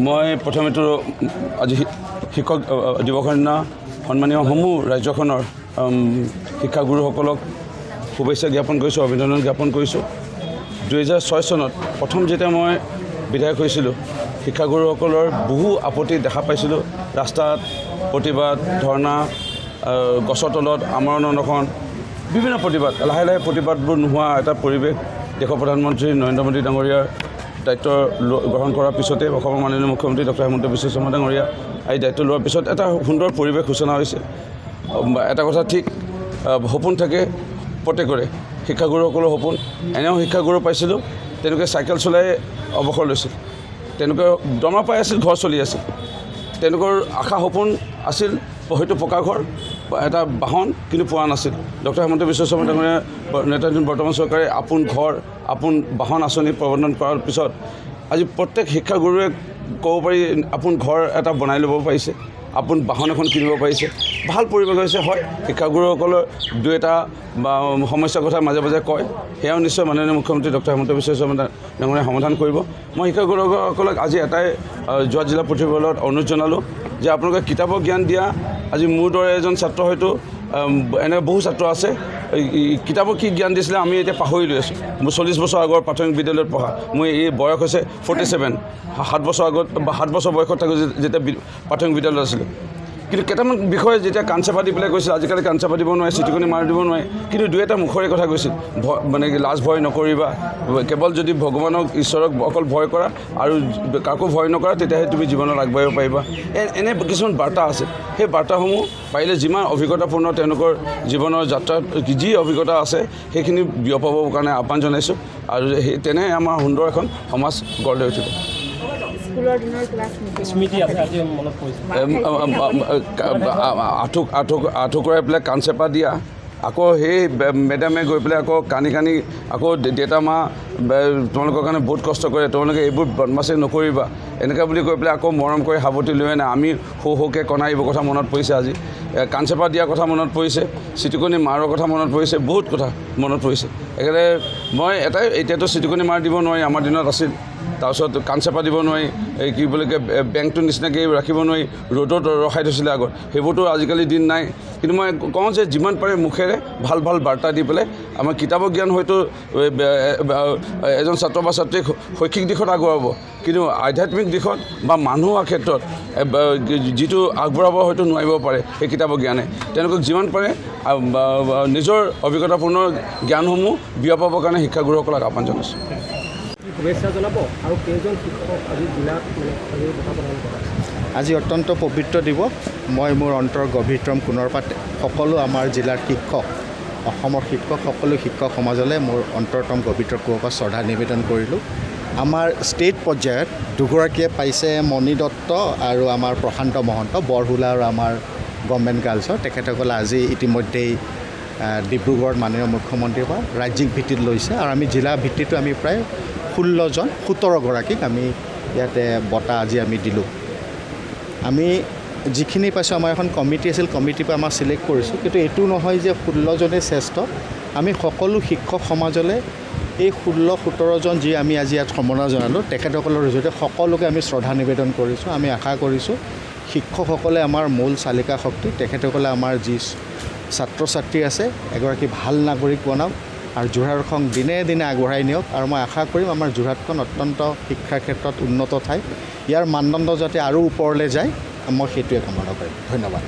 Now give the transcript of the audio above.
মই প্ৰথমেতো আজি শিক্ষক দিৱসৰ দিনা সন্মানীয় সমূহ ৰাজ্যখনৰ শিক্ষাগুৰুসকলক শুভেচ্ছা জ্ঞাপন কৰিছোঁ, অভিনন্দন জ্ঞাপন কৰিছোঁ। 2006 চনত প্ৰথম যেতিয়া মই বিধায়ক হৈছিলোঁ, শিক্ষাগুৰুসকলৰ বহু আপত্তি দেখা পাইছিলোঁ। ৰাস্তাত প্ৰতিবাদ, ধৰ্ণা, গছৰ তলত আমৰণ অনশন, বিভিন্ন প্ৰতিবাদ, লাহে লাহে প্ৰতিবাদবোৰ নোহোৱা এটা পৰিৱেশ দেশৰ প্ৰধানমন্ত্ৰী নৰেন্দ্ৰ মোদী ডাঙৰীয়াৰ দায়িত্ব গ্ৰহণ কৰাৰ পিছতে অসমৰ মাননীয় মুখ্যমন্ত্ৰী ডক্টৰ হিমন্ত বিশ্ব শৰ্মা ডাঙৰীয়া এই দায়িত্ব লোৱাৰ পিছত এটা সুন্দৰ পৰিৱেশ সূচনা হৈছে। এটা কথা ঠিক, সপোন থাকে প্ৰত্যেকৰে, শিক্ষাগুৰুসকলৰ সপোন। এনেও শিক্ষাগুৰু পাইছিলোঁ, তেওঁলোকে চাইকেল চলাই অৱসৰ লৈছিল, তেওঁলোকে দৰমহা পাই আছিল, ঘৰ চলি আছিল। তেওঁলোকৰ আশা সপোন আছিল হয়তো পকা ঘৰ, এটা বাহন, কিন্তু পোৱা নাছিল। ডক্টৰ হিমন্ত বিশ্ব শৰ্মা ডাঙৰীয়া নেতৃত্বাধীন বৰ্তমান চৰকাৰে আপোন ঘৰ, আপোন বাহন আঁচনি প্ৰৱৰ্তন কৰাৰ পিছত আজি প্ৰত্যেক শিক্ষাগুৰুৱে ক'ব পাৰি আপোন ঘৰ এটা বনাই ল'ব পাৰিছে, আপোন বাহন এখন কিনিব পাৰিছে। ভাল পৰিৱেশ হৈছে। হয়, শিক্ষাগুৰুসকলৰ দুই এটা বা সমস্যাৰ কথা মাজে মাজে কয়, সেয়াও নিশ্চয় মাননীয় মুখ্যমন্ত্ৰী ডক্টৰ হিমন্ত বিশ্ব শৰ্মা ডাঙৰীয়াই সমাধান কৰিব। মই শিক্ষাগুৰুসকলক আজি এটাই যোৰহাট জিলা পুথিভঁৰালত অনুৰোধ জনালোঁ যে আপোনালোকে কিতাপৰ জ্ঞান দিয়া। আজি মোৰ দৰে এজন ছাত্ৰ হয়তো এনে বহু ছাত্ৰ আছে, কিতাপৰ কি জ্ঞান দিছিলে আমি এতিয়া পাহৰি লৈ আছোঁ। মোৰ 40 বছৰ আগৰ প্ৰাথমিক বিদ্যালয়ত পঢ়া, মোৰ এই বয়স হৈছে 47, 7 বছৰ আগত বা 7 বছৰ বয়সত থাকোঁ যেতিয়া প্ৰাথমিক বিদ্যালয়ত আছিলোঁ। কিন্তু কেইটামান বিষয়ে যেতিয়া কাণ চেপা দি পেলাই কৈছিল, আজিকালি কাণ চেপা দিব নোৱাৰে, চিটিকনি মাৰি দিব নোৱাৰে, কিন্তু দুই এটা মুখৰে কথা কৈছিল, মানে লাজ ভয় নকৰিবা, কেৱল যদি ভগৱানক ঈশ্বৰক অকল ভয় কৰা আৰু কাকো ভয় নকৰা, তেতিয়াহে তুমি জীৱনত আগবাঢ়িব পাৰিবা। এনে কিছুমান বাৰ্তা আছে। সেই বাৰ্তাসমূহ পাৰিলে যিমান অভিজ্ঞতাপূৰ্ণ তেওঁলোকৰ জীৱনৰ যাত্ৰাত যি অভিজ্ঞতা আছে সেইখিনি বিয়পাবৰ কাৰণে আহ্বান জনাইছোঁ, আৰু তেনে আমাৰ সুন্দৰ এখন সমাজ গঢ় লৈ উঠিব। আঁঠুকৰাই পেলাই কাণ চেপা দিয়া, আকৌ সেই মেডামে গৈ পেলাই আকৌ কানি আকৌ দেউতা মা তোমালোকৰ কাৰণে বহুত কষ্ট কৰে, তোমালোকে এইবোৰ বদমাচি নকৰিবা, এনেকৈ বুলি কৈ পেলাই আকৌ মৰম কৰি সাৱটি লৈ আনে। আমি সৰুকৈ কণা এইবোৰ কথা মনত পৰিছে, আজি কাণ চেপা দিয়াৰ কথা মনত পৰিছে, চিটিকনি মাৰৰ কথা মনত পৰিছে, বহুত কথা মনত পৰিছে। একেবাৰে মই এটাই, এতিয়াতো চিটিকনি মাৰ দিব নোৱাৰি, আমাৰ দিনত আছিল। তাৰপিছত কাণ চেপা দিব নোৱাৰি, এই কি বুলি কয় বেংকটোৰ নিচিনাকৈ ৰাখিব নোৱাৰি, ৰ'দত ৰখাই থৈছিলে আগত, সেইবোৰতো আজিকালি দিন নাই। কিন্তু মই কওঁ যে যিমান পাৰে মুখেৰে ভাল ভাল বাৰ্তা দি পেলাই আমাৰ কিতাপৰ জ্ঞান হয়তো এজন ছাত্ৰ বা ছাত্ৰীক শৈক্ষিক দিশত আগুৱাব, কিন্তু আধ্যাত্মিক দিশত বা মানুহ হোৱাৰ ক্ষেত্ৰত যিটো আগবঢ়াব হয়তো নোৱাৰিব পাৰে সেই কিতাপৰ জ্ঞানে। তেওঁলোকক যিমান পাৰে নিজৰ অভিজ্ঞতাপূৰ্ণ জ্ঞানসমূহ বিয়পাবৰ কাৰণে শিক্ষাগুৰুসকলক আহ্বান জনাইছোঁ। শুভেচ্ছা জনাব আৰু কেইজন শিক্ষক আজি জিলাত আজি অত্যন্ত পবিত্ৰ দিৱস। মই মোৰ অন্তৰ গভীৰতম কোণৰ পৰা সকলো আমাৰ জিলাৰ শিক্ষক, অসমৰ শিক্ষক, সকলো শিক্ষক সমাজলৈ মোৰ অন্তৰতম গভীৰতম কোণৰ পৰা শ্ৰদ্ধা নিবেদন কৰিলোঁ। আমাৰ ষ্টেট পৰ্যায়ত দুগৰাকীয়ে পাইছে, মণি দত্ত আৰু আমাৰ প্ৰশান্ত মহন্ত, বৰহুলা আৰু আমাৰ গভৰ্ণমেণ্ট গাৰ্লছৰ। তেখেতসকলে আজি ইতিমধ্যেই ডিব্ৰুগড়ত মাননীয় মুখ্যমন্ত্ৰীৰ পৰা ৰাজ্যিক ভিত্তিত লৈছে, আৰু আমি জিলা ভিত্তিতো আমি প্ৰায় 17 গৰাকীক আমি ইয়াতে বঁটা আজি আমি দিলোঁ। আমি যিখিনি পাইছোঁ, আমাৰ এখন কমিটি আছিল, কমিটিৰ পৰা আমাক চিলেক্ট কৰিছোঁ, কিন্তু এইটো নহয় যে 16জনেই শ্ৰেষ্ঠ। আমি সকলো শিক্ষক সমাজলৈ এই 16-17জন যি আমি আজি ইয়াত সম্বৰ্ধনা জনালোঁ, তেখেতসকলৰ জৰিয়তে সকলোকে আমি শ্ৰদ্ধা নিবেদন কৰিছোঁ। আমি আশা কৰিছোঁ শিক্ষকসকলে আমাৰ মূল চালিকা শক্তি, তেখেতসকলে আমাৰ যি ছাত্ৰ ছাত্ৰী আছে এগৰাকী ভাল নাগৰিক বনাওক আৰু যোৰহাটখন দিনে দিনে আগবঢ়াই নিয়ক। আৰু মই আশা কৰিম আমাৰ যোৰহাটখন অত্যন্ত শিক্ষাৰ ক্ষেত্ৰত উন্নত ঠাই, ইয়াৰ মানদণ্ড যাতে আৰু ওপৰলৈ যায়, মই সেইটোৱে কামনা কৰিম। ধন্যবাদ।